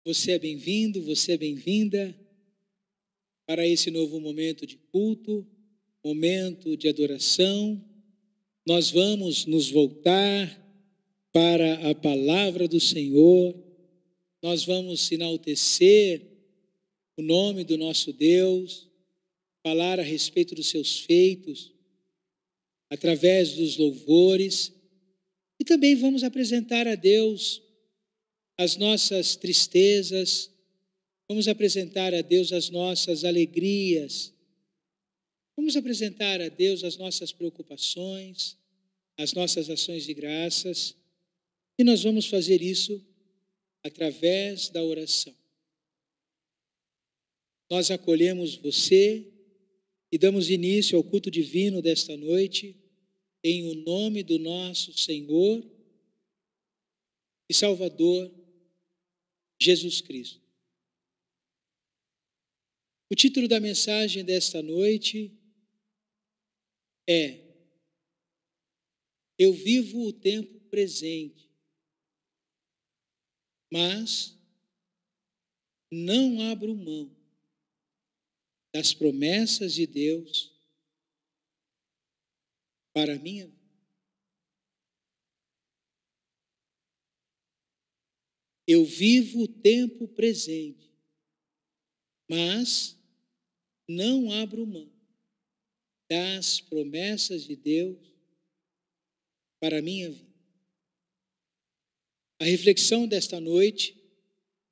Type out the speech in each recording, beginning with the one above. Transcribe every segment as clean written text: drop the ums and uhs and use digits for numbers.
Você é bem-vindo, você é bem-vinda para esse novo momento de culto, momento de adoração. Nós vamos nos voltar para a palavra do Senhor, nós vamos enaltecer o nome do nosso Deus, falar a respeito dos seus feitos, através dos louvores, e também vamos apresentar a Deus as nossas tristezas, vamos apresentar a Deus as nossas alegrias, vamos apresentar a Deus as nossas preocupações, as nossas ações de graças, e nós vamos fazer isso através da oração. Nós acolhemos você e damos início ao culto divino desta noite, em o nome do nosso Senhor e Salvador, Jesus Cristo. O título da mensagem desta noite é: Eu vivo o tempo presente, mas não abro mão das promessas de Deus para a minha vida. Eu vivo o tempo presente, mas não abro mão das promessas de Deus para a minha vida. A reflexão desta noite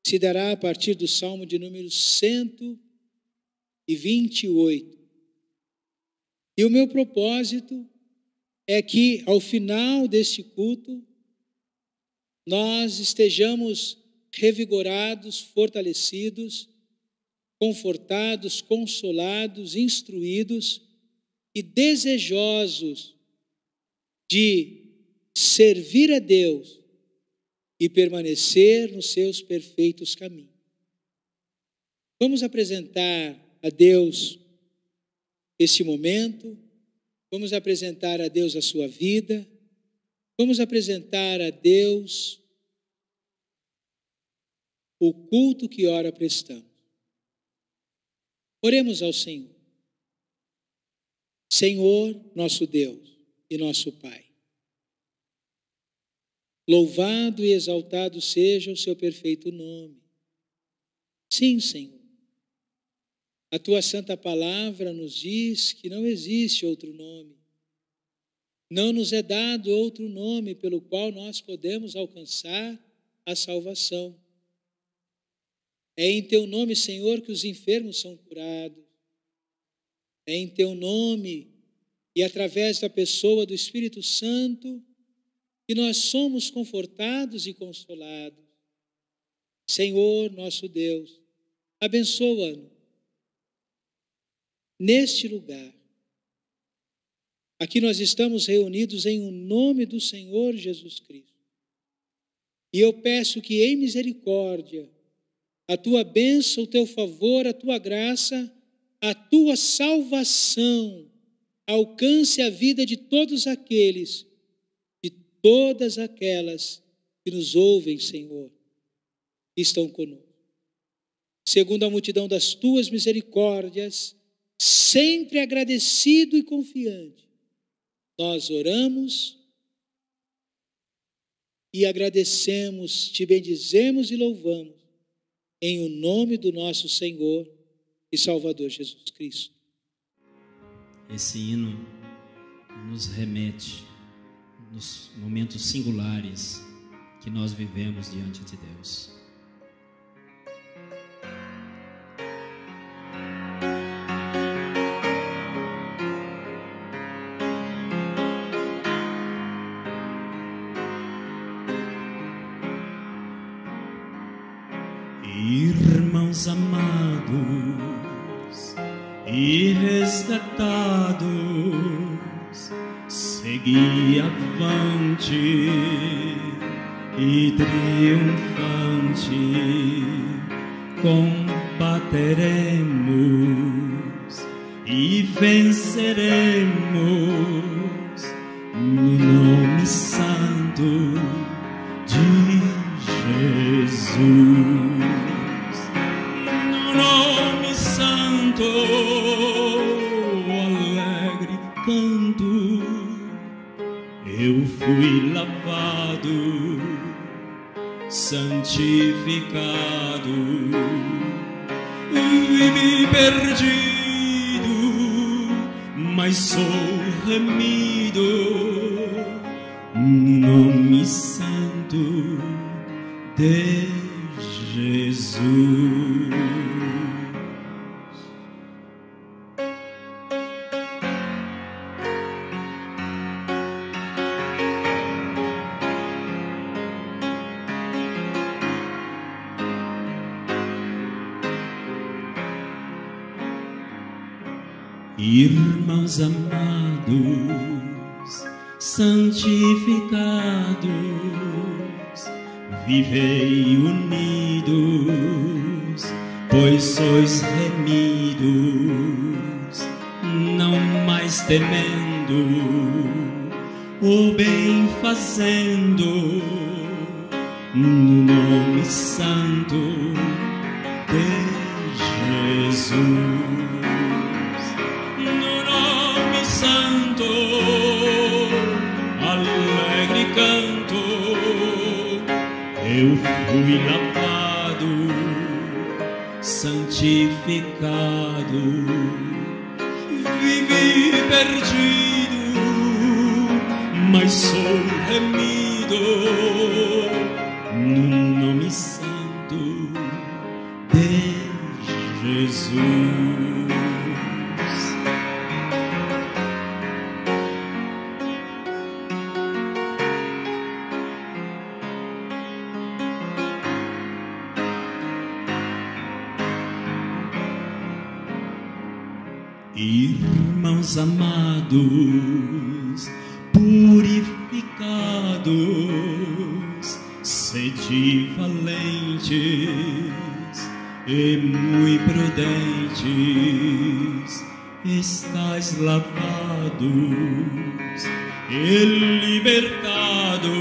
se dará a partir do Salmo de número 128. E o meu propósito é que, ao final deste culto, nós estejamos revigorados, fortalecidos, confortados, consolados, instruídos e desejosos de servir a Deus e permanecer nos seus perfeitos caminhos. Vamos apresentar a Deus este momento, vamos apresentar a Deus a sua vida, vamos apresentar a Deus o culto que ora prestamos. Oremos ao Senhor. Senhor, nosso Deus e nosso Pai, louvado e exaltado seja o seu perfeito nome. Sim, Senhor, a tua santa palavra nos diz que não existe outro nome. Não nos é dado outro nome pelo qual nós podemos alcançar a salvação. É em teu nome, Senhor, que os enfermos são curados. É em teu nome e através da pessoa do Espírito Santo que nós somos confortados e consolados. Senhor, nosso Deus, abençoa-nos neste lugar. Aqui nós estamos reunidos em o nome do Senhor Jesus Cristo. E eu peço que em misericórdia, a tua bênção, o teu favor, a tua graça, a tua salvação alcance a vida de todos aqueles, de todas aquelas que nos ouvem, Senhor, que estão conosco. Segundo a multidão das tuas misericórdias, sempre agradecido e confiante, nós oramos e agradecemos, te bendizemos e louvamos, em o nome do nosso Senhor e Salvador Jesus Cristo. Esse hino nos remete nos momentos singulares que nós vivemos diante de Deus. Irmãos amados e resgatados, segui avante e triunfante, combateremos e venceremos no nome santo de Jesus. canto, eu fui lavado, santificado, vivi perdido, mas sou remido no nome santo de Jesus. Irmãos amados, santificados, vivei unidos, pois sois remidos, não mais temendo, o bem fazendo, no nome santo de Jesus. Santo, alegre canto, eu fui lavado, santificado, vivi perdido, mas sou remido no nome santo de Jesus. Irmãos amados, purificados, sede valentes e muito prudentes, estais lavados e libertados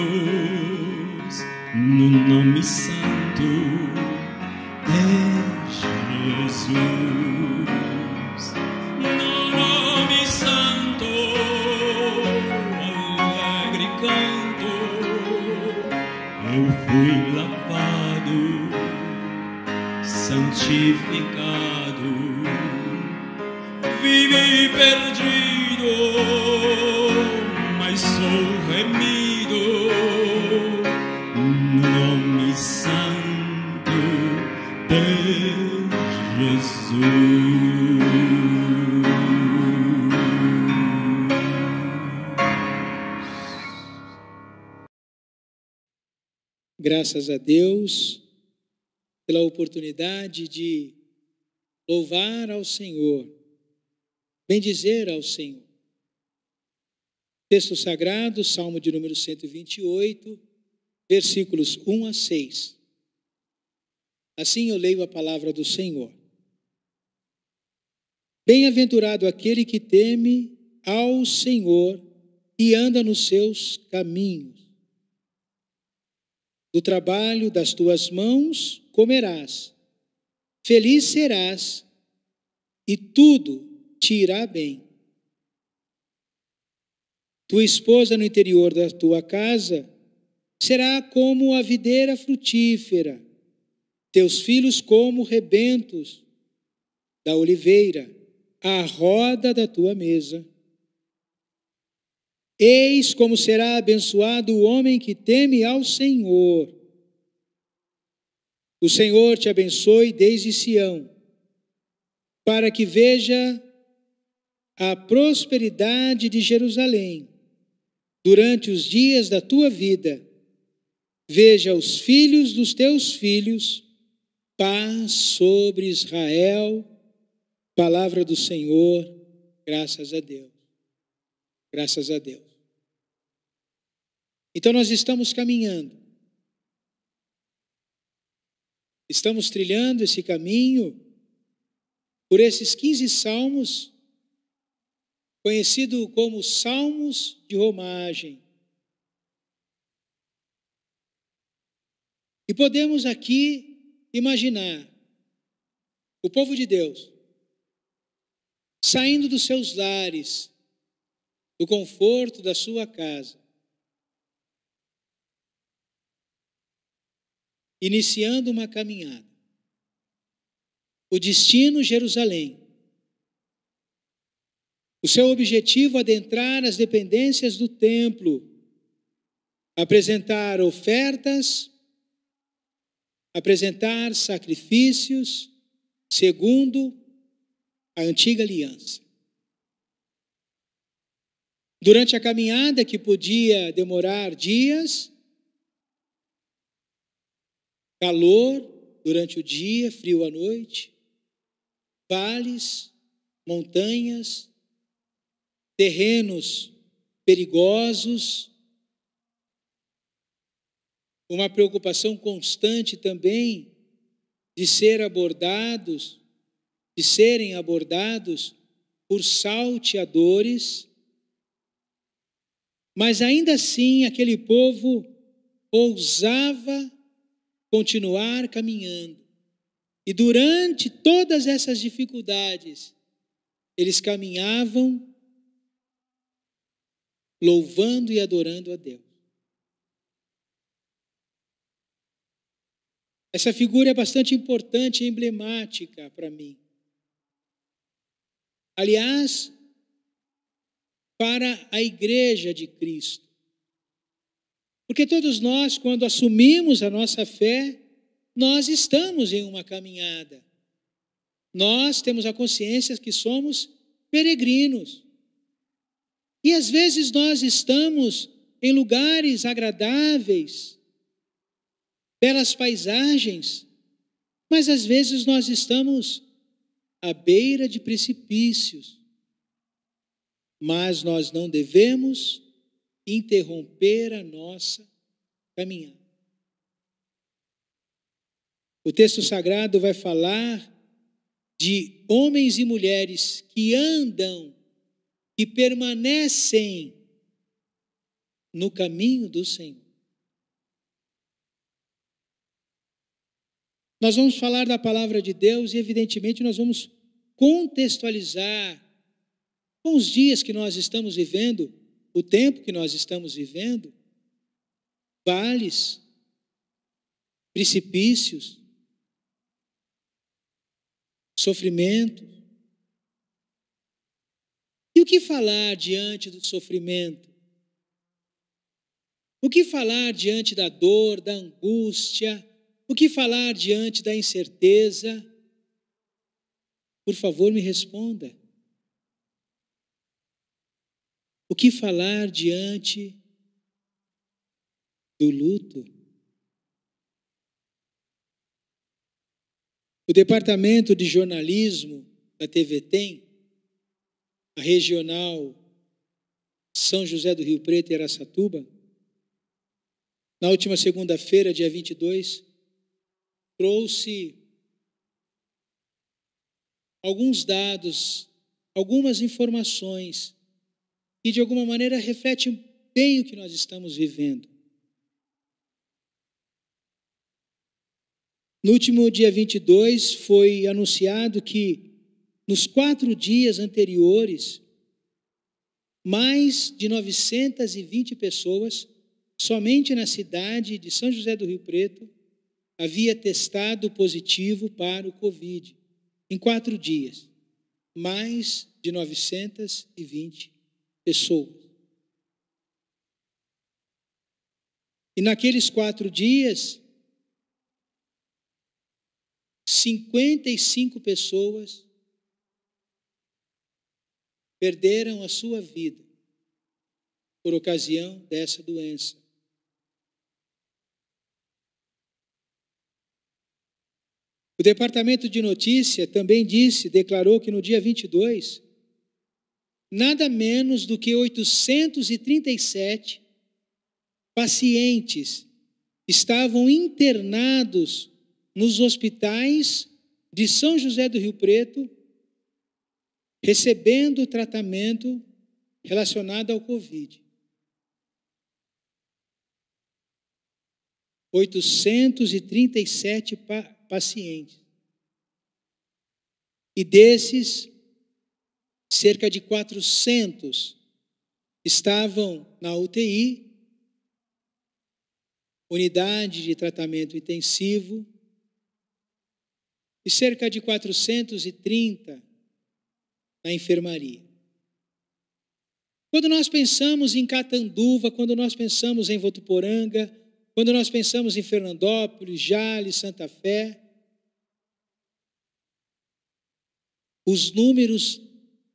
no nome santo de Jesus. Eu fui lavado, santificado, vivi perdido, mas sou remido no nome santo de Jesus. Graças a Deus pela oportunidade de louvar ao Senhor, bendizer ao Senhor. Texto sagrado, Salmo de número 128, versículos 1 a 6. Assim eu leio a palavra do Senhor. Bem-aventurado aquele que teme ao Senhor e anda nos seus caminhos. Do trabalho das tuas mãos comerás, feliz serás, e tudo te irá bem. Tua esposa no interior da tua casa será como a videira frutífera, teus filhos como rebentos da oliveira, à roda da tua mesa. Eis como será abençoado o homem que teme ao Senhor. O Senhor te abençoe desde Sião, para que veja a prosperidade de Jerusalém durante os dias da tua vida. Veja os filhos dos teus filhos, paz sobre Israel. Palavra do Senhor, graças a Deus. Graças a Deus. Então nós estamos caminhando. Estamos trilhando esse caminho por esses 15 salmos, conhecido como Salmos de Romagem. E podemos aqui imaginar o povo de Deus saindo dos seus lares, do conforto da sua casa, iniciando uma caminhada. O destino, Jerusalém. O seu objetivo, adentrar as dependências do templo, apresentar ofertas, apresentar sacrifícios, segundo a antiga aliança. Durante a caminhada, que podia demorar dias, calor durante o dia, frio à noite, vales, montanhas, terrenos perigosos, uma preocupação constante também de serem abordados por salteadores, mas ainda assim aquele povo ousava continuar caminhando. E durante todas essas dificuldades, eles caminhavam louvando e adorando a Deus. Essa figura é bastante importante e emblemática para mim. Aliás, para a Igreja de Cristo. Porque todos nós, quando assumimos a nossa fé, nós estamos em uma caminhada. Nós temos a consciência que somos peregrinos. E às vezes nós estamos em lugares agradáveis, belas paisagens, mas às vezes nós estamos à beira de precipícios. Mas nós não devemos interromper a nossa caminhada. O texto sagrado vai falar de homens e mulheres que andam, que permanecem no caminho do Senhor. Nós vamos falar da palavra de Deus e, evidentemente, nós vamos contextualizar com os dias que nós estamos vivendo, o tempo que nós estamos vivendo, vales, precipícios, sofrimento. E o que falar diante do sofrimento? O que falar diante da dor, da angústia? O que falar diante da incerteza? Por favor, me responda. O que falar diante do luto? O departamento de jornalismo da TV Tem, a regional São José do Rio Preto e Araçatuba, na última segunda-feira, dia 22, trouxe alguns dados, algumas informações que de alguma maneira refletem bem o que nós estamos vivendo. No último dia 22 foi anunciado que nos 4 dias anteriores, mais de 920 pessoas, somente na cidade de São José do Rio Preto, havia testado positivo para o Covid. Em 4 dias, mais de 920 pessoas. E naqueles 4 dias, 55 pessoas perderam a sua vida por ocasião dessa doença. O Departamento de Notícia também declarou que no dia 22, nada menos do que 837 pacientes estavam internados nos hospitais de São José do Rio Preto, recebendo tratamento relacionado ao Covid. 837 pacientes. E desses, cerca de 400 estavam na UTI, unidade de tratamento intensivo, e cerca de 430 na enfermaria. Quando nós pensamos em Catanduva, quando nós pensamos em Votuporanga, quando nós pensamos em Fernandópolis, Jales, Santa Fé, os números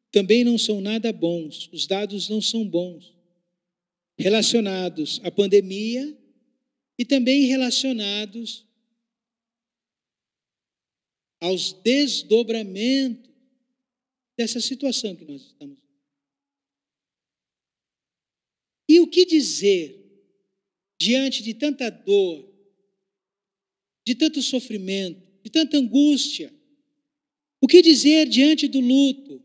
também não são nada bons, os dados não são bons, relacionados à pandemia e também relacionados aos desdobramentos dessa situação que nós estamos. E o que dizer diante de tanta dor, de tanto sofrimento, de tanta angústia? O que dizer diante do luto?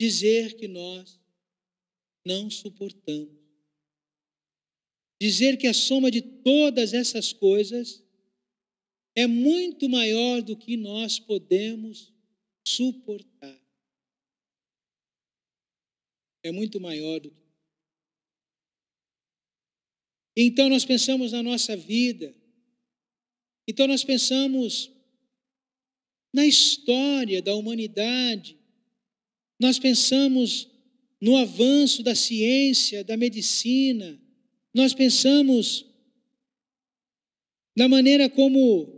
Dizer que nós não suportamos. Dizer que a soma de todas essas coisas é muito maior do que nós podemos suportar. É muito maior do que. Então nós pensamos na nossa vida. Então nós pensamos na história da humanidade. Nós pensamos no avanço da ciência, da medicina. Nós pensamos na maneira como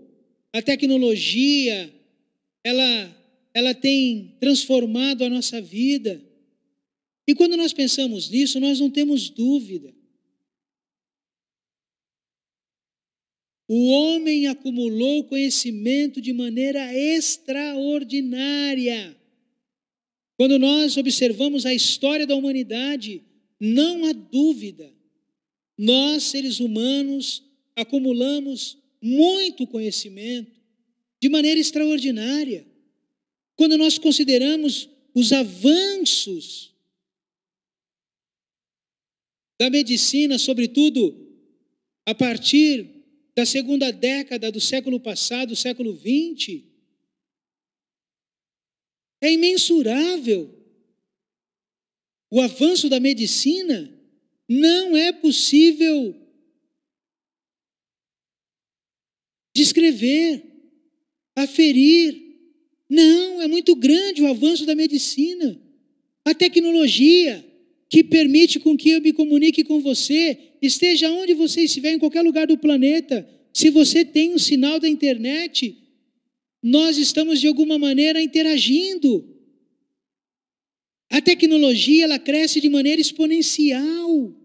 a tecnologia ela tem transformado a nossa vida. E quando nós pensamos nisso, nós não temos dúvida. O homem acumulou conhecimento de maneira extraordinária. Quando nós observamos a história da humanidade, não há dúvida. Nós, seres humanos, acumulamos muito conhecimento de maneira extraordinária. Quando nós consideramos os avanços da medicina, sobretudo a partir da segunda década do século passado, século XX, é imensurável. O avanço da medicina não é possível descrever, aferir. Não, é muito grande o avanço da medicina. A tecnologia que permite com que eu me comunique com você, esteja onde você estiver, em qualquer lugar do planeta. Se você tem um sinal da internet, nós estamos de alguma maneira interagindo. A tecnologia, ela cresce de maneira exponencial.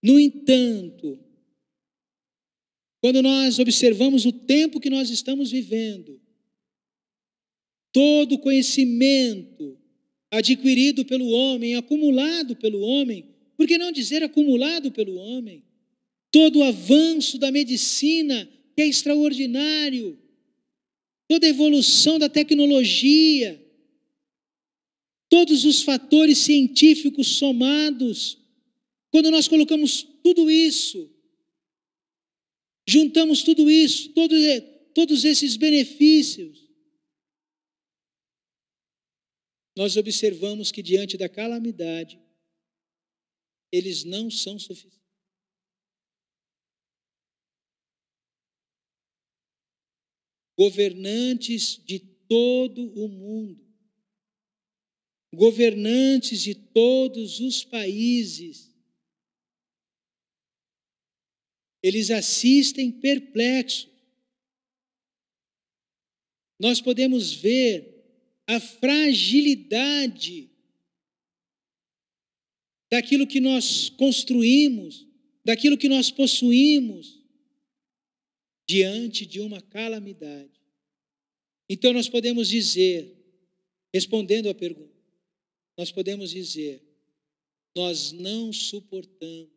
No entanto, quando nós observamos o tempo que nós estamos vivendo, todo o conhecimento adquirido pelo homem, acumulado pelo homem, por que não dizer acumulado pelo homem? Todo o avanço da medicina, que é extraordinário, toda a evolução da tecnologia, todos os fatores científicos somados, quando nós colocamos tudo isso, juntamos tudo isso, todos esses benefícios, nós observamos que diante da calamidade, eles não são suficientes. Governantes de todo o mundo, governantes de todos os países, eles assistem perplexos. Nós podemos ver a fragilidade daquilo que nós construímos, daquilo que nós possuímos, diante de uma calamidade. Então nós podemos dizer, respondendo à pergunta, nós podemos dizer, nós não suportamos,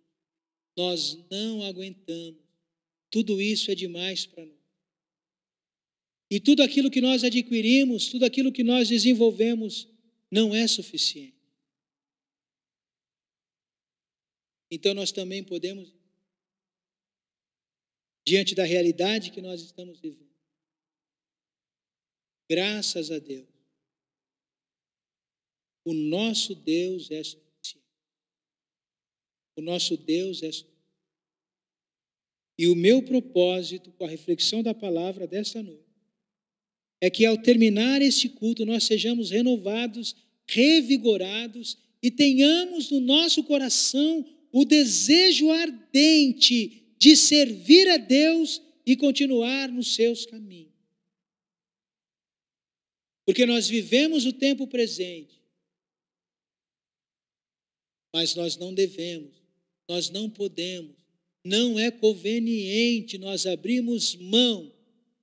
nós não aguentamos, tudo isso é demais para nós. E tudo aquilo que nós adquirimos, tudo aquilo que nós desenvolvemos, não é suficiente. Então nós também podemos, diante da realidade que nós estamos vivendo, graças a Deus, O nosso Deus é suficiente. O nosso Deus é suficiente. E o meu propósito com a reflexão da palavra desta noite é que ao terminar este culto nós sejamos renovados, revigorados e tenhamos no nosso coração o desejo ardente de servir a Deus e continuar nos seus caminhos. Porque nós vivemos o tempo presente, mas nós não devemos, nós não podemos, não é conveniente nós abrirmos mão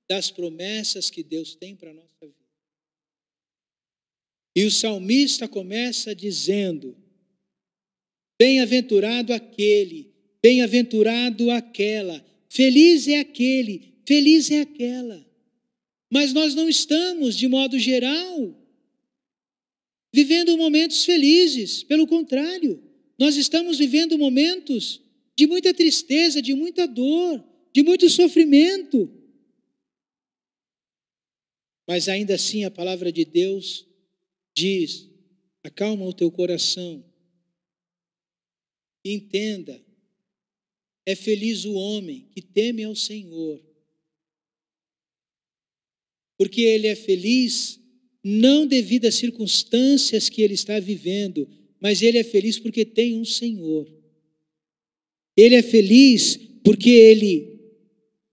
das promessas que Deus tem para a nossa vida. E o salmista começa dizendo: bem-aventurado aquele, bem-aventurado aquela, feliz é aquele, feliz é aquela. Mas nós não estamos, de modo geral, vivendo momentos felizes. Pelo contrário, nós estamos vivendo momentos de muita tristeza, de muita dor, de muito sofrimento. Mas ainda assim a palavra de Deus diz: acalma o teu coração. E entenda, é feliz o homem que teme ao Senhor. Porque ele é feliz não devido às circunstâncias que ele está vivendo, mas ele é feliz porque tem um Senhor. Ele é feliz porque ele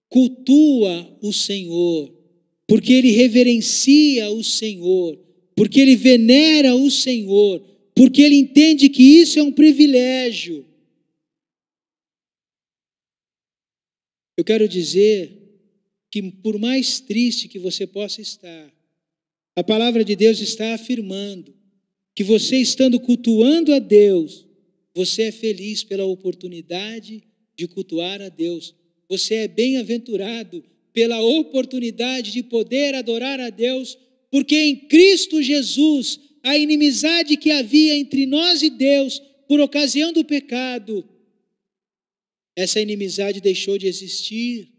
cultua o Senhor, porque ele reverencia o Senhor, porque ele venera o Senhor, porque ele entende que isso é um privilégio. Eu quero dizer que por mais triste que você possa estar, a palavra de Deus está afirmando que você estando cultuando a Deus, você é feliz pela oportunidade de cultuar a Deus. Você é bem-aventurado pela oportunidade de poder adorar a Deus, porque em Cristo Jesus, a inimizade que havia entre nós e Deus, por ocasião do pecado, essa inimizade deixou de existir.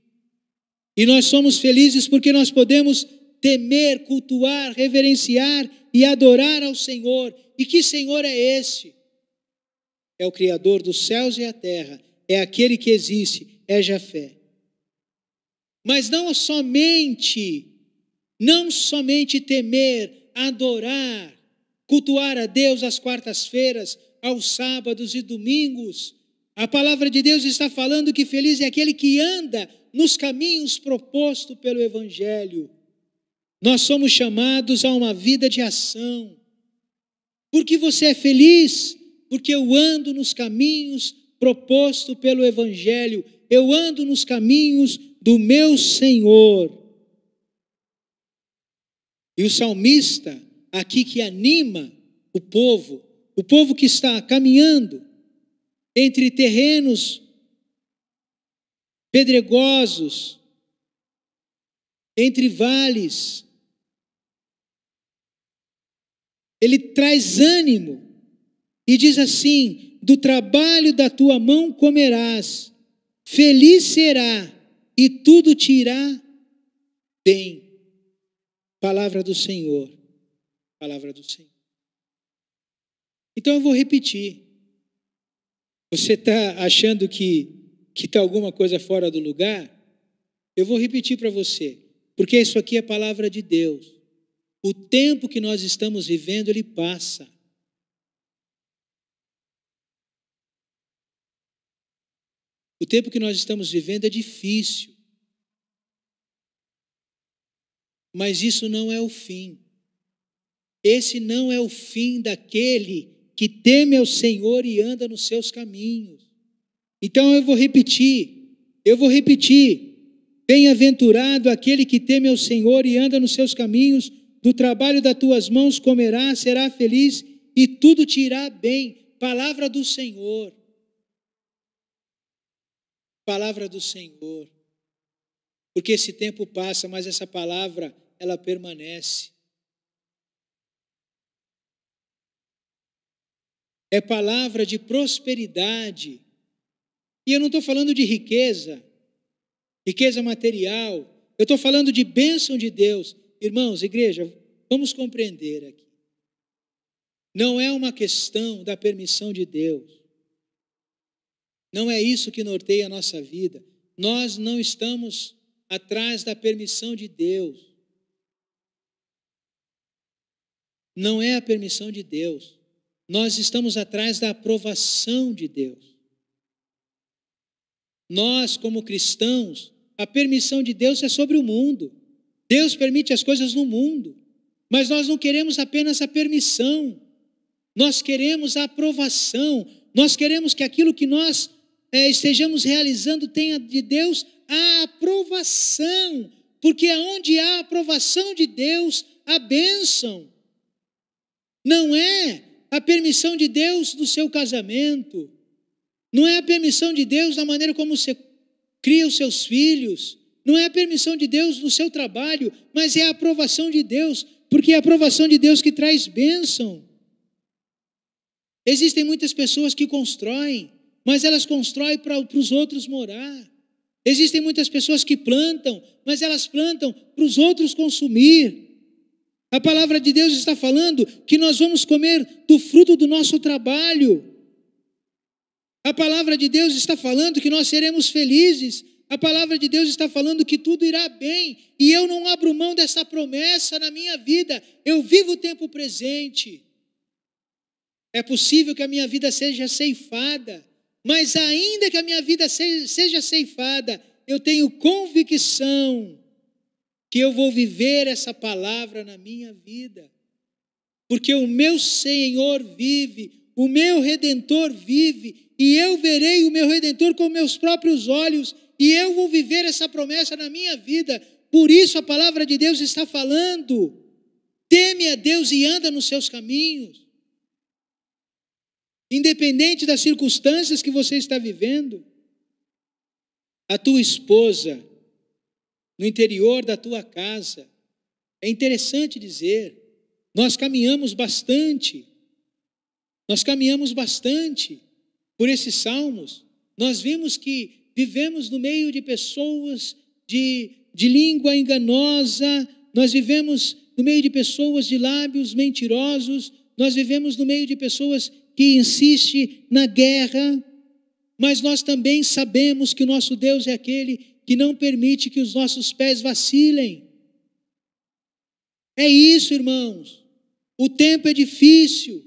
E nós somos felizes porque nós podemos temer, cultuar, reverenciar e adorar ao Senhor. E que Senhor é esse? É o Criador dos céus e a terra, é aquele que existe, é Jafé. Mas não somente temer, adorar, cultuar a Deus às quartas-feiras, aos sábados e domingos. A palavra de Deus está falando que feliz é aquele que anda nos caminhos propostos pelo Evangelho. Nós somos chamados a uma vida de ação. Por que você é feliz? Porque eu ando nos caminhos propostos pelo Evangelho. Eu ando nos caminhos do meu Senhor. E o salmista aqui que anima o povo que está caminhando entre terrenos pedregosos, entre vales, ele traz ânimo e diz assim: do trabalho da tua mão comerás, feliz será e tudo te irá bem. Palavra do Senhor, palavra do Senhor. Então eu vou repetir. Você está achando que está alguma coisa fora do lugar? Eu vou repetir para você, porque isso aqui é palavra de Deus. O tempo que nós estamos vivendo, ele passa. O tempo que nós estamos vivendo é difícil. Mas isso não é o fim. Esse não é o fim daquele que teme ao Senhor e anda nos seus caminhos. Então eu vou repetir. Bem-aventurado aquele que teme ao Senhor e anda nos seus caminhos, do trabalho das tuas mãos comerá, será feliz e tudo te irá bem. Palavra do Senhor. Palavra do Senhor. Porque esse tempo passa, mas essa palavra, ela permanece. É palavra de prosperidade. E eu não estou falando de riqueza material. Eu estou falando de bênção de Deus. Irmãos, igreja, vamos compreender aqui. Não é uma questão da permissão de Deus. Não é isso que norteia a nossa vida. Nós não estamos atrás da permissão de Deus. Não é a permissão de Deus. Nós estamos atrás da aprovação de Deus. Nós, como cristãos, a permissão de Deus é sobre o mundo. Deus permite as coisas no mundo, mas nós não queremos apenas a permissão. Nós queremos a aprovação. Nós queremos que aquilo que nós estejamos realizando tenha de Deus a aprovação, porque aonde há a aprovação de Deus, há bênção. Não é a permissão de Deus do seu casamento, não é a permissão de Deus da maneira como você cria os seus filhos, não é a permissão de Deus no seu trabalho, mas é a aprovação de Deus, porque é a aprovação de Deus que traz bênção. Existem muitas pessoas que constroem, mas elas constroem para os outros morar. Existem muitas pessoas que plantam, mas elas plantam para os outros consumir. A palavra de Deus está falando que nós vamos comer do fruto do nosso trabalho. A palavra de Deus está falando que nós seremos felizes. A palavra de Deus está falando que tudo irá bem. E eu não abro mão dessa promessa na minha vida. Eu vivo o tempo presente. É possível que a minha vida seja ceifada, mas ainda que a minha vida seja ceifada, eu tenho convicção que eu vou viver essa palavra na minha vida, porque o meu Senhor vive, o meu Redentor vive, e eu verei o meu Redentor com meus próprios olhos, e eu vou viver essa promessa na minha vida. Por isso a palavra de Deus está falando: teme a Deus e anda nos seus caminhos. Independente das circunstâncias que você está vivendo, a tua esposa, no interior da tua casa, é interessante dizer, nós caminhamos bastante por esses salmos. Nós vimos que vivemos no meio de pessoas de língua enganosa, nós vivemos no meio de pessoas de lábios mentirosos, nós vivemos no meio de pessoas que insiste na guerra, mas nós também sabemos que o nosso Deus é aquele que não permite que os nossos pés vacilem. É isso, irmãos. O tempo é difícil,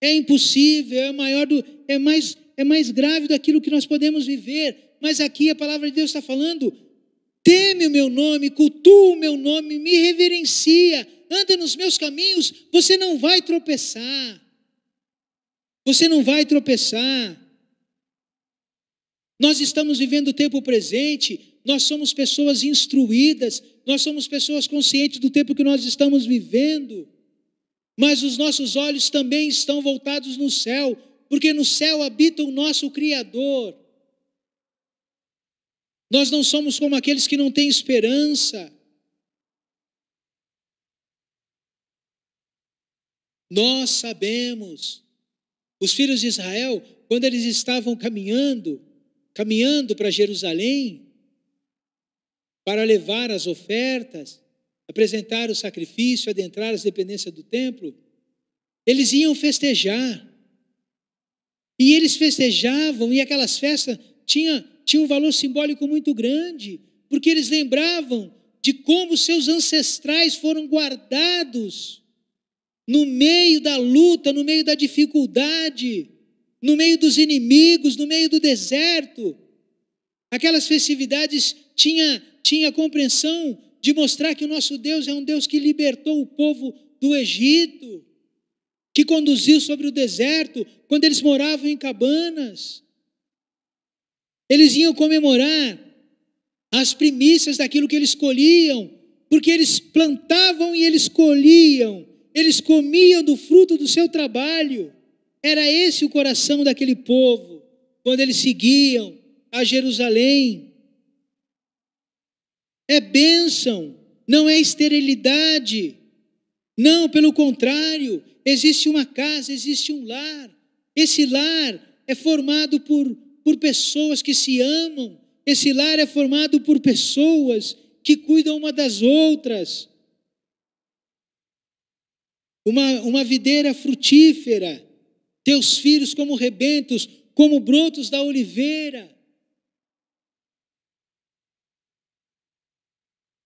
é impossível, é mais grave daquilo que nós podemos viver, mas aqui a palavra de Deus está falando: teme o meu nome, cultua o meu nome, me reverencia, anda nos meus caminhos, você não vai tropeçar. Você não vai tropeçar. Nós estamos vivendo o tempo presente, nós somos pessoas instruídas, nós somos pessoas conscientes do tempo que nós estamos vivendo, mas os nossos olhos também estão voltados no céu, porque no céu habita o nosso Criador. Nós não somos como aqueles que não têm esperança. Nós sabemos, os filhos de Israel, quando eles estavam caminhando para Jerusalém, para levar as ofertas, apresentar o sacrifício, adentrar as dependências do templo, eles iam festejar. E eles festejavam, e aquelas festas tinham um valor simbólico muito grande, porque eles lembravam de como seus ancestrais foram guardados no meio da luta, no meio da dificuldade, no meio dos inimigos, no meio do deserto. Aquelas festividades tinha a compreensão de mostrar que o nosso Deus é um Deus que libertou o povo do Egito, que conduziu sobre o deserto, quando eles moravam em cabanas. Eles iam comemorar as primícias daquilo que eles colhiam, porque eles plantavam e eles colhiam, eles comiam do fruto do seu trabalho. Era esse o coração daquele povo, quando eles seguiam a Jerusalém. É bênção, não é esterilidade. Não, pelo contrário, existe uma casa, existe um lar. Esse lar é formado por pessoas que se amam. Esse lar é formado por pessoas que cuidam uma das outras. uma videira frutífera, teus filhos como rebentos, como brotos da oliveira.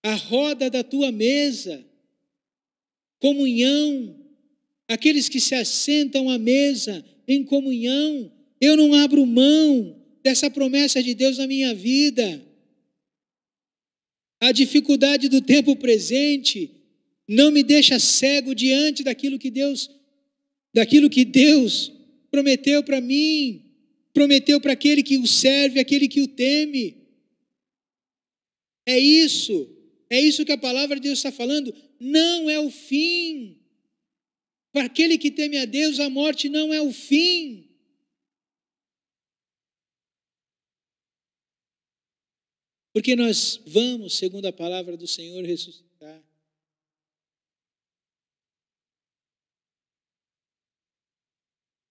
A roda da tua mesa, comunhão, aqueles que se assentam à mesa em comunhão. Eu não abro mão dessa promessa de Deus na minha vida. A dificuldade do tempo presente não me deixa cego diante daquilo que Deus prometeu para mim, prometeu para aquele que o serve, aquele que o teme. É isso que a palavra de Deus está falando. Não é o fim. Para aquele que teme a Deus, a morte não é o fim. Porque nós vamos, segundo a palavra do Senhor, ressuscitar.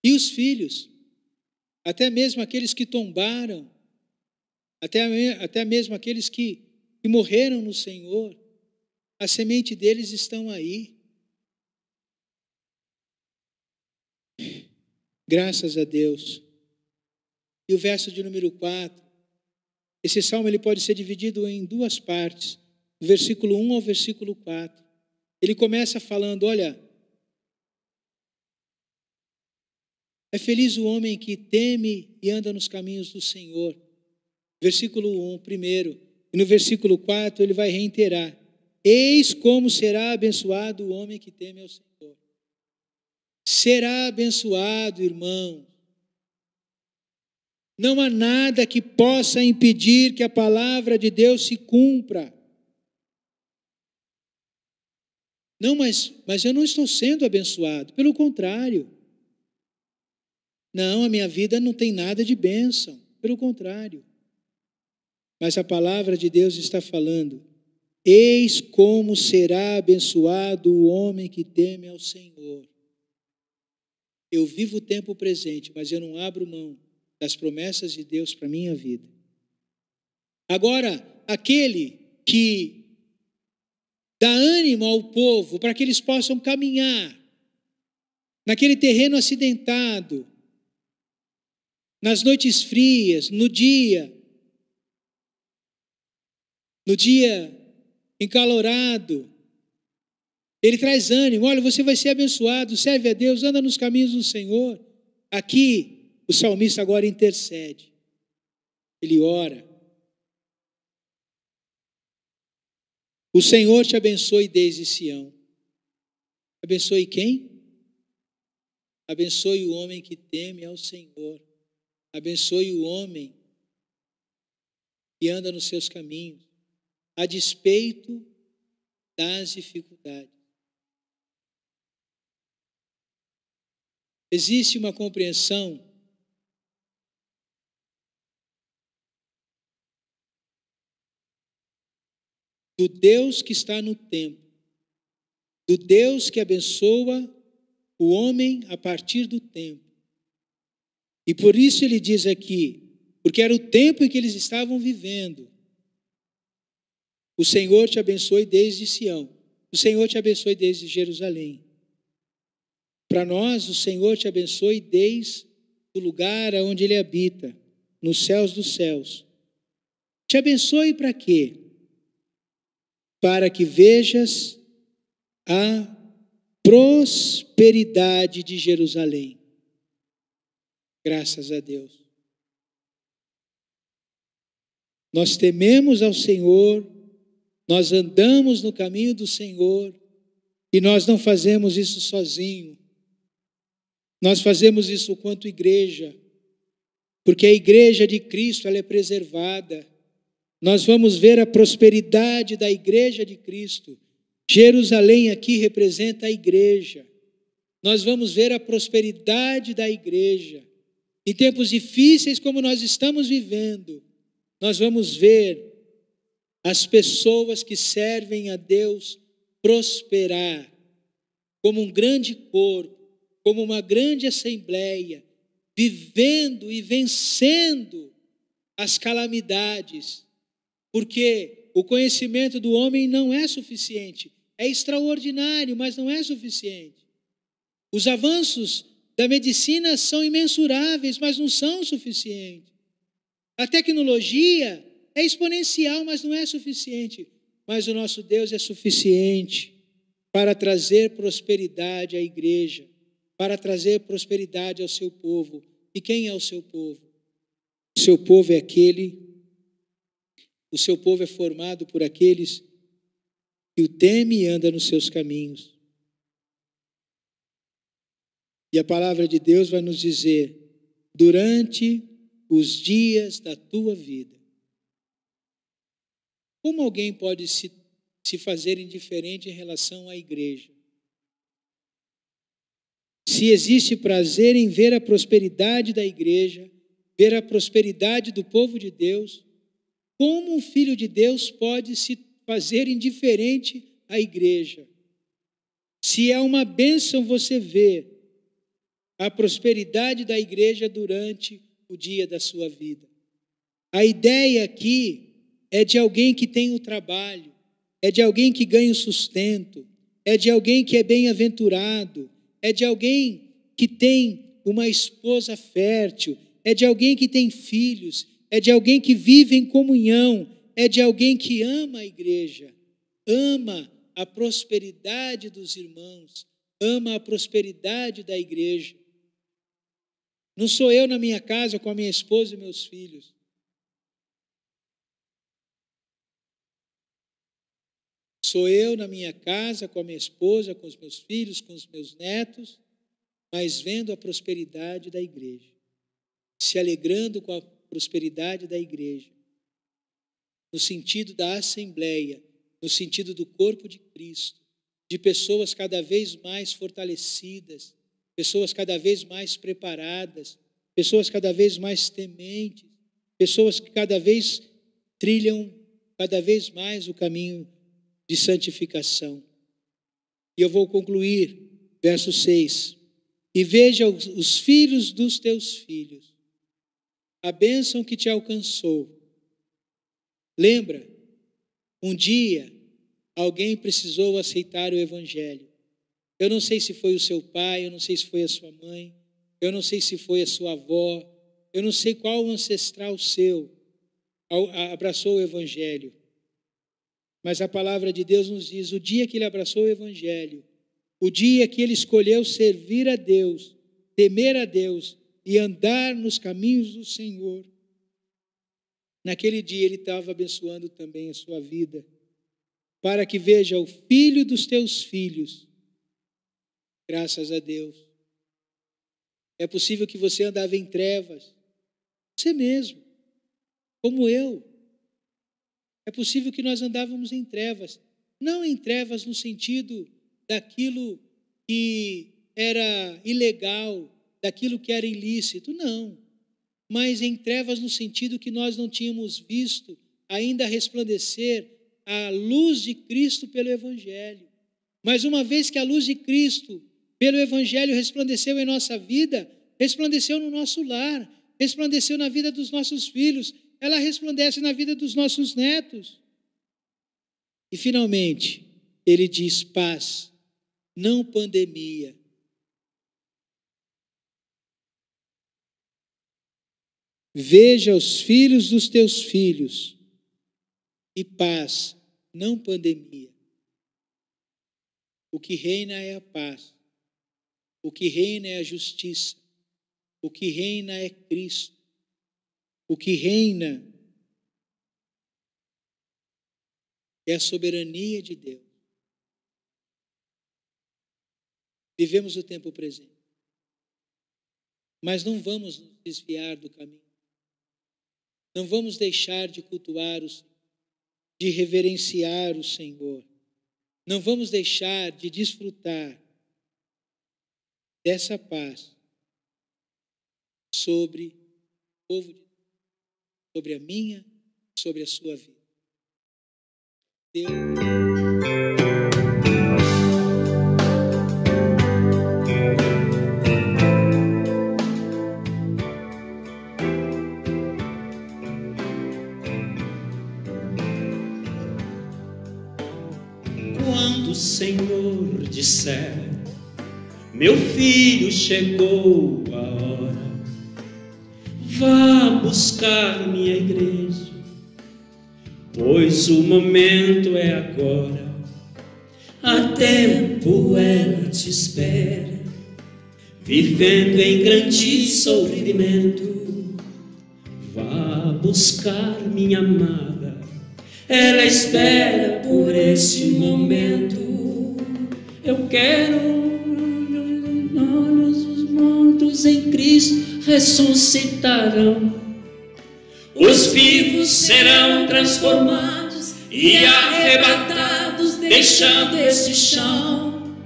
E os filhos, até mesmo aqueles que tombaram, até mesmo aqueles que morreram no Senhor, a semente deles estão aí. Graças a Deus. E o verso de número 4, esse salmo ele pode ser dividido em duas partes, do versículo 1 ao versículo 4. Ele começa falando, olha, é feliz o homem que teme e anda nos caminhos do Senhor. Versículo 1, primeiro. E no versículo 4 ele vai reiterar, eis como será abençoado o homem que teme ao Senhor. Será abençoado, irmão. Não há nada que possa impedir que a palavra de Deus se cumpra. Não, mas eu não estou sendo abençoado. Pelo contrário. Não, a minha vida não tem nada de bênção. Pelo contrário. Mas a palavra de Deus está falando, eis como será abençoado o homem que teme ao Senhor. Eu vivo o tempo presente, mas eu não abro mão das promessas de Deus para a minha vida. Agora, aquele que dá ânimo ao povo para que eles possam caminhar naquele terreno acidentado, nas noites frias, no dia encalorado, ele traz ânimo. Olha, você vai ser abençoado, serve a Deus, anda nos caminhos do Senhor. Aqui, o salmista agora intercede. Ele ora. O Senhor te abençoe desde Sião. Abençoe quem? Abençoe o homem que teme ao Senhor. Abençoe o homem que anda nos seus caminhos, a despeito das dificuldades. Existe uma compreensão do Deus que está no tempo, do Deus que abençoa o homem a partir do tempo. E por isso ele diz aqui, porque era o tempo em que eles estavam vivendo. O Senhor te abençoe desde Sião, o Senhor te abençoe desde Jerusalém. Para nós, o Senhor te abençoe desde o lugar onde Ele habita, nos céus dos céus. Te abençoe para quê? Para que vejas a prosperidade de Jerusalém. Graças a Deus. Nós tememos ao Senhor, nós andamos no caminho do Senhor e nós não fazemos isso sozinho. Nós fazemos isso quanto igreja, porque a igreja de Cristo ela é preservada. Nós vamos ver a prosperidade da igreja de Cristo. Jerusalém aqui representa a igreja. Nós vamos ver a prosperidade da igreja. Em tempos difíceis como nós estamos vivendo, nós vamos ver as pessoas que servem a Deus prosperar como um grande corpo, como uma grande assembleia, vivendo e vencendo as calamidades, porque o conhecimento do homem não é suficiente, é extraordinário, mas não é suficiente. Os avanços da medicina são imensuráveis, mas não são suficientes. A tecnologia é exponencial, mas não é suficiente. Mas o nosso Deus é suficiente para trazer prosperidade à igreja, para trazer prosperidade ao seu povo. E quem é o seu povo? O seu povo é o seu povo é formado por aqueles que o teme e anda nos seus caminhos. E a palavra de Deus vai nos dizer, durante os dias da tua vida. Como alguém pode se fazer indiferente em relação à igreja? Se existe prazer em ver a prosperidade da igreja, ver a prosperidade do povo de Deus, como um filho de Deus pode se fazer indiferente à igreja? Se é uma bênção você ver a prosperidade da igreja durante o dia da sua vida. A ideia aqui é de alguém que tem o trabalho, é de alguém que ganha o sustento, é de alguém que é bem-aventurado, é de alguém que tem uma esposa fértil, é de alguém que tem filhos, é de alguém que vive em comunhão, é de alguém que ama a igreja, ama a prosperidade dos irmãos, ama a prosperidade da igreja. Não sou eu na minha casa com a minha esposa e meus filhos. Sou eu na minha casa com a minha esposa, com os meus filhos, com os meus netos, mas vendo a prosperidade da igreja, se alegrando com a prosperidade da igreja, no sentido da assembleia, no sentido do corpo de Cristo, de pessoas cada vez mais fortalecidas, pessoas cada vez mais preparadas, pessoas cada vez mais tementes, pessoas que cada vez trilham cada vez mais o caminho de santificação. E eu vou concluir, verso 6. E veja os filhos dos teus filhos, a bênção que te alcançou. Lembra, um dia alguém precisou aceitar o evangelho. Eu não sei se foi o seu pai, eu não sei se foi a sua mãe, eu não sei se foi a sua avó, eu não sei qual ancestral seu abraçou o evangelho. Mas a palavra de Deus nos diz, o dia que ele abraçou o evangelho, o dia que ele escolheu servir a Deus, temer a Deus e andar nos caminhos do Senhor, naquele dia ele estava abençoando também a sua vida, para que veja o filho dos teus filhos. Graças a Deus. É possível que você andava em trevas, você mesmo, como eu. É possível que nós andávamos em trevas, não em trevas no sentido daquilo que era ilegal, daquilo que era ilícito, não. Mas em trevas no sentido que nós não tínhamos visto ainda resplandecer a luz de Cristo pelo Evangelho. Mas uma vez que a luz de Cristo pelo Evangelho resplandeceu em nossa vida, resplandeceu no nosso lar, resplandeceu na vida dos nossos filhos, ela resplandece na vida dos nossos netos. E finalmente, ele diz paz, não pandemia. Veja os filhos dos teus filhos e paz, não pandemia. O que reina é a paz. O que reina é a justiça. O que reina é Cristo. O que reina é a soberania de Deus. Vivemos o tempo presente. Mas não vamos nos desviar do caminho. Não vamos deixar de cultuar o Senhor, de reverenciar o Senhor. Não vamos deixar de desfrutar dessa paz sobre o povo de Deus, sobre a minha, sobre a sua vida. Deus. Quando o Senhor disser, meu filho, chegou a hora. Vá buscar minha igreja, pois o momento é agora. Há tempo ela te espera, vivendo em grande sofrimento. Vá buscar minha amada, ela espera por este momento. Eu quero os mortos em Cristo ressuscitarão, os vivos serão transformados e arrebatados, deixando este chão.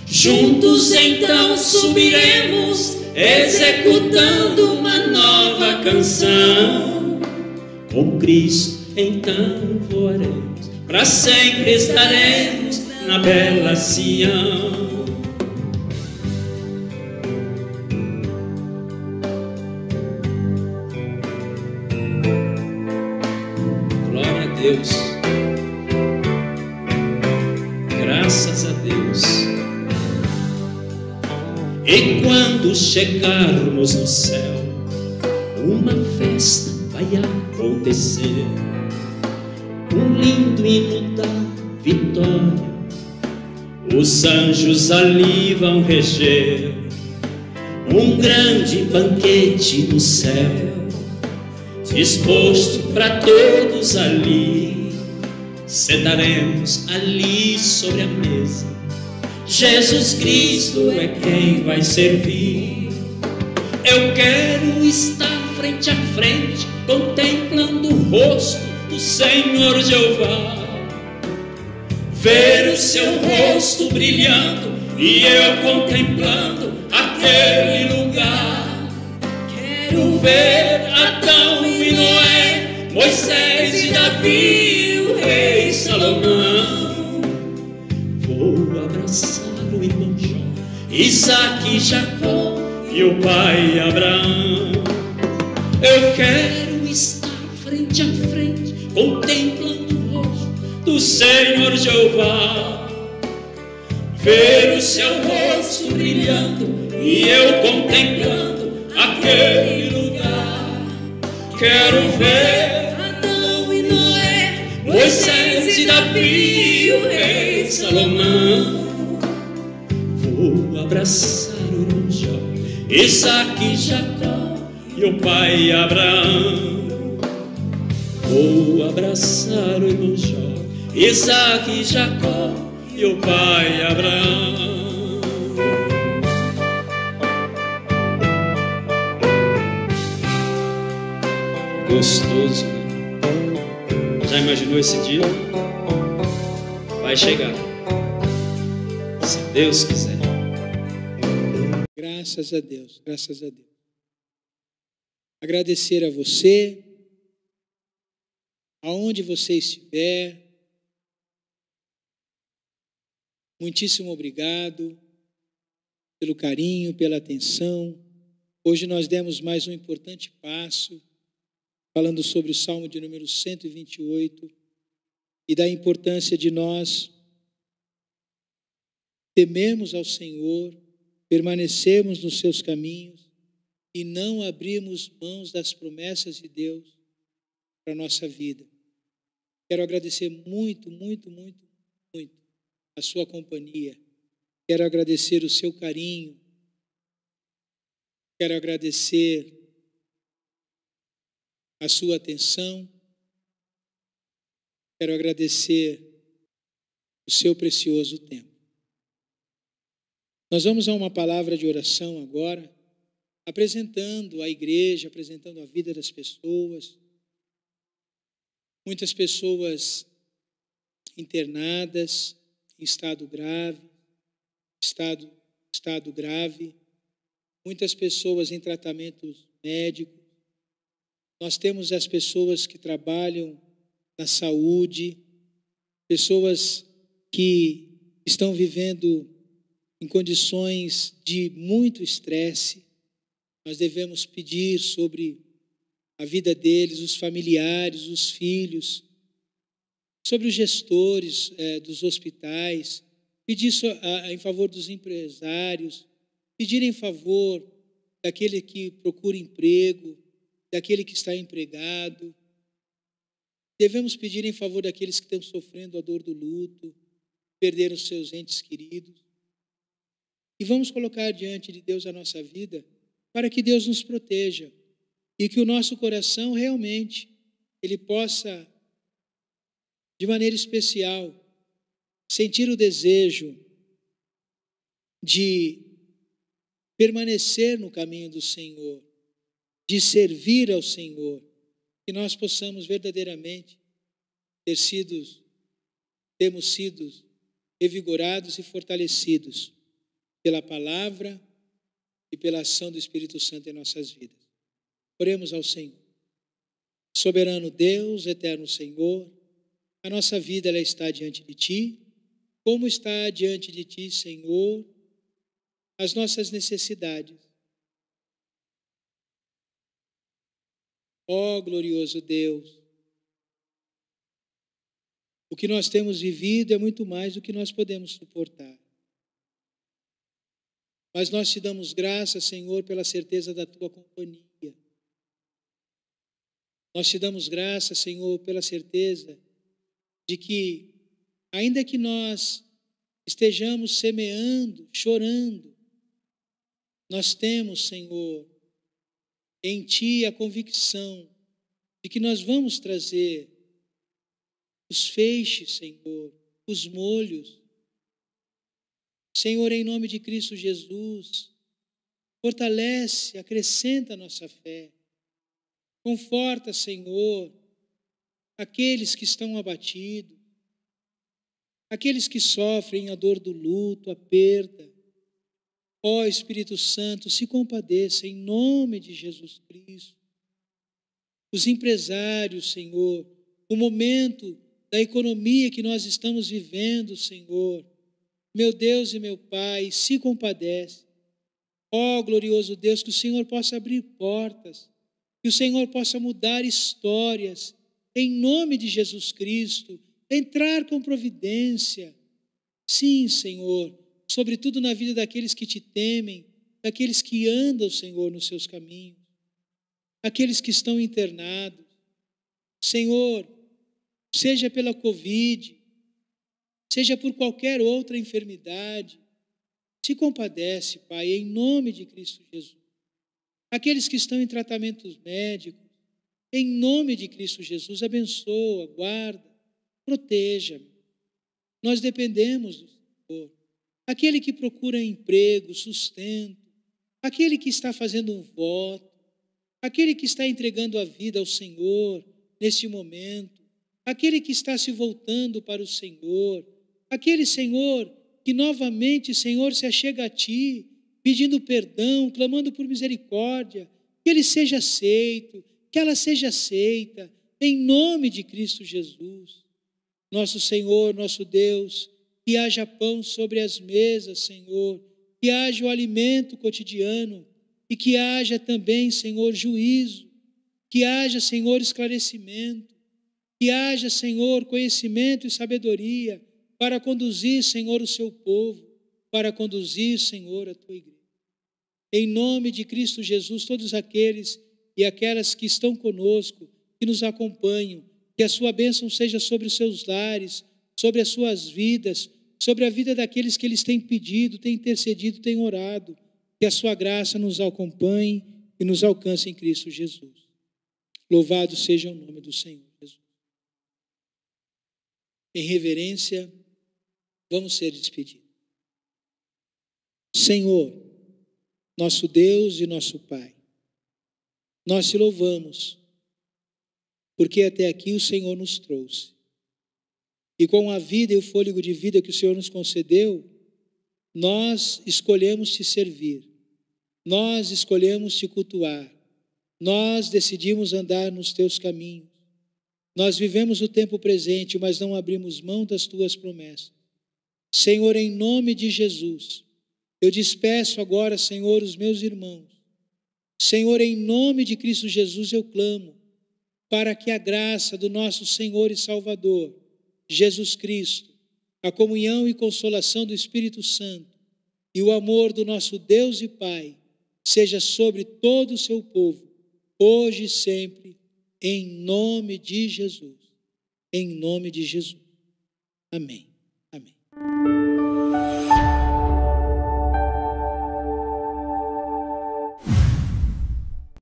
Juntos então subiremos, executando uma nova canção. Com Cristo então voaremos, para sempre estaremos na bela Sião. Glória a Deus, graças a Deus. E quando chegarmos no céu, uma festa vai acontecer, um lindo hino da vitória. Os anjos ali vão reger, um grande banquete no céu, disposto para todos ali. Sentaremos ali sobre a mesa, Jesus Cristo é quem vai servir. Eu quero estar frente a frente, contemplando o rosto do Senhor Jeová, ver o seu rosto brilhando e eu contemplando aquele lugar. Quero ver Adão e Noé, Moisés e Davi, o rei Salomão. Vou abraçar o irmão Jó, Isaque e Jacó e o pai Abraão. Eu quero estar frente a frente, contemplando o rosto do Senhor Jeová, ver o seu rosto brilhando e eu contemplando aquele lugar. Quero ver Adão e Noé, Moisés e Davi, o rei Salomão. Vou abraçar o irmão Jó, Isaque e Jacó e o pai Abraão. Vou abraçar o irmão Jó, Isaque e Jacó e o pai Abraão. Gostoso, né? Já imaginou esse dia? Vai chegar, se Deus quiser. Graças a Deus, graças a Deus. Agradecer a você, aonde você estiver. Muitíssimo obrigado pelo carinho, pela atenção. Hoje nós demos mais um importante passo, falando sobre o Salmo de número 128 e da importância de nós temermos ao Senhor, permanecermos nos seus caminhos e não abrirmos mãos das promessas de Deus para a nossa vida. Quero agradecer muito a sua companhia. Quero agradecer o seu carinho. Quero agradecer a sua atenção. Quero agradecer o seu precioso tempo. Nós vamos a uma palavra de oração agora, apresentando a igreja, apresentando a vida das pessoas. Muitas pessoas internadas em estado grave, muitas pessoas em tratamentos médicos. Nós temos as pessoas que trabalham na saúde, pessoas que estão vivendo em condições de muito estresse. Nós devemos pedir sobre a vida deles, os familiares, os filhos, sobre os gestores dos hospitais, pedir em favor dos empresários, pedir em favor daquele que procura emprego, daquele que está empregado. Devemos pedir em favor daqueles que estão sofrendo a dor do luto, perderam seus entes queridos. E vamos colocar diante de Deus a nossa vida para que Deus nos proteja e que o nosso coração realmente ele possa, de maneira especial, sentir o desejo de permanecer no caminho do Senhor, de servir ao Senhor, que nós possamos verdadeiramente termos sido revigorados e fortalecidos pela palavra e pela ação do Espírito Santo em nossas vidas. Oremos ao Senhor. Soberano Deus, eterno Senhor, a nossa vida ela está diante de Ti. Como está diante de Ti, Senhor, as nossas necessidades. Ó glorioso Deus, o que nós temos vivido é muito mais do que nós podemos suportar. Mas nós te damos graças, Senhor, pela certeza da Tua companhia. Nós te damos graças, Senhor, pela certeza de que, ainda que nós estejamos semeando, chorando, nós temos, Senhor, em Ti a convicção de que nós vamos trazer os feixes, Senhor, os molhos. Senhor, em nome de Cristo Jesus, fortalece, acrescenta a nossa fé. Conforta, Senhor, aqueles que estão abatidos, aqueles que sofrem a dor do luto, a perda. Ó Espírito Santo, se compadeça em nome de Jesus Cristo. Os empresários, Senhor, o momento da economia que nós estamos vivendo, Senhor, meu Deus e meu Pai, se compadece. Ó glorioso Deus, que o Senhor possa abrir portas, que o Senhor possa mudar histórias, em nome de Jesus Cristo, entrar com providência. Sim, Senhor, sobretudo na vida daqueles que Te temem, daqueles que andam, Senhor, nos Seus caminhos, aqueles que estão internados. Senhor, seja pela Covid, seja por qualquer outra enfermidade, se compadece, Pai, em nome de Cristo Jesus. Aqueles que estão em tratamentos médicos, em nome de Cristo Jesus, abençoa, guarda, proteja. Nós dependemos do Senhor. Aquele que procura emprego, sustento, aquele que está fazendo um voto, aquele que está entregando a vida ao Senhor neste momento, aquele que está se voltando para o Senhor, aquele, Senhor, que novamente, Senhor, se achega a Ti, pedindo perdão, clamando por misericórdia, que ele seja aceito, que ela seja aceita, em nome de Cristo Jesus. Nosso Senhor, nosso Deus, que haja pão sobre as mesas, Senhor, que haja o alimento cotidiano e que haja também, Senhor, juízo, que haja, Senhor, esclarecimento, que haja, Senhor, conhecimento e sabedoria para conduzir, Senhor, o Seu povo, para conduzir, Senhor, a Tua igreja. Em nome de Cristo Jesus, todos aqueles e aquelas que estão conosco, que nos acompanham, que a Sua bênção seja sobre os seus lares, sobre as suas vidas, sobre a vida daqueles que eles têm pedido, têm intercedido, têm orado, que a Sua graça nos acompanhe e nos alcance em Cristo Jesus. Louvado seja o nome do Senhor Jesus. Em reverência, vamos ser despedidos. Senhor, nosso Deus e nosso Pai, nós Te louvamos, porque até aqui o Senhor nos trouxe. E com a vida e o fôlego de vida que o Senhor nos concedeu, nós escolhemos Te servir, nós escolhemos Te cultuar, nós decidimos andar nos Teus caminhos. Nós vivemos o tempo presente, mas não abrimos mão das Tuas promessas. Senhor, em nome de Jesus, eu despeço agora, Senhor, os meus irmãos. Senhor, em nome de Cristo Jesus, eu clamo para que a graça do nosso Senhor e Salvador, Jesus Cristo, a comunhão e consolação do Espírito Santo e o amor do nosso Deus e Pai seja sobre todo o seu povo, hoje e sempre, em nome de Jesus. Em nome de Jesus. Amém. Amém.